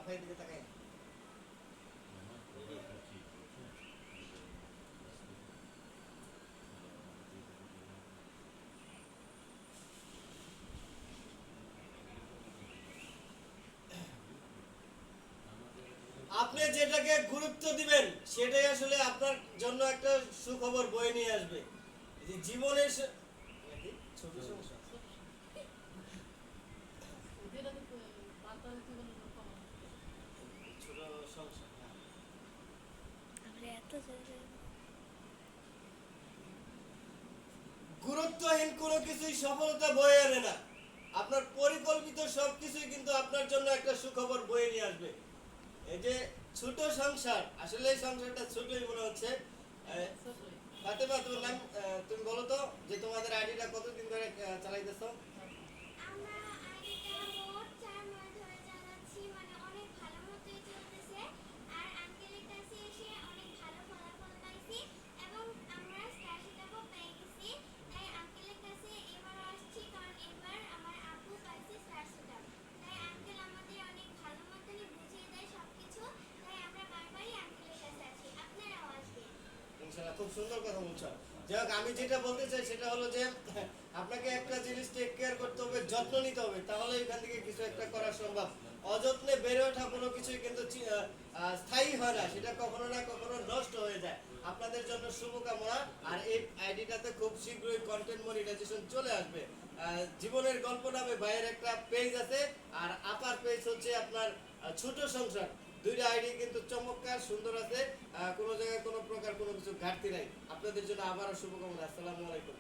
মাথায় দিকে তাকাই। আপনি যেটাকে গুরুত্ব দিবেন সেটাই আসলে আপনার জন্য একটা সুখবর বয়ে নিয়ে আসবে। যে জীবনের ছোট সমস্যা ছোট সমস্যা গুরুত্বহীন কোনো কিছুই সফলতা বয়ে আনে না। আপনার পরিকল্পিত সবকিছুই কিন্তু আপনার জন্য একটা সুখবর বয়ে নিয়ে আসবে। এই যে ছোট সংসার, আসলে এই সংসারটা ছোটই মনে হচ্ছে। ফাতেমা, তোমার নাম, তুমি বলো তো যে তোমাদের আইডিটা কতদিন ধরে চালাইতেছো? আমরা আইডিটা মোট 4 মাস ধরে চালাচ্ছি, মানে অনেক ভালো মতোই চলতেছে। আর আঙ্কেলের কাছে এসে অনেক ভালো ফলাফল পাইছি এবং আমরা স্টার সেটআপও পেয়ে গেছি। তাই আঙ্কেলের কাছে এবার আসছি, কারণ এবার আমার আব্বু পাইছে স্টার সেটআপ। তাই আঙ্কেল আমাদের অনেক ভালো মতনই বুঝিয়ে দেয় সবকিছু। তাই আমরা বারবারই আঙ্কেলের কাছে আসি, আপনারাও আসবেন। ইনশাআল্লাহ, খুব সুন্দর কথা বলছো। যাই হোক, আমি যেটা বলতে চাই সেটা হলো যে আপনাকে একটা জিনিস টেক কেয়ার করতে হবে, যত্ন নিতে হবে, তাহলে এখান থেকে কিছু একটা করা সম্ভব। অযত্নে বেড়ে ওঠা কোনো কিছুই কিন্তু স্থায়ী হয় না, সেটা কখনো না কখনো নষ্ট হয়ে যায়। আপনাদের জন্য শুভকামনা। আর এই আইডিটাতে খুব শীঘ্রই কন্টেন্ট মনিটাইজেশন চলে আসবে। জীবনের গল্প নামে ভাইয়ের একটা পেজ আছে, আর আপার পেজ হচ্ছে আপনার ছোট সংসার। দুইটা আইডি কিন্তু চমৎকার সুন্দর আছে। কোনো জায়গায় কোনো প্রকার কোনো কিছু ঘাটতি নাই। আপনাদের জন্য আবারও শুভকামনা। আসসালামু আলাইকুম।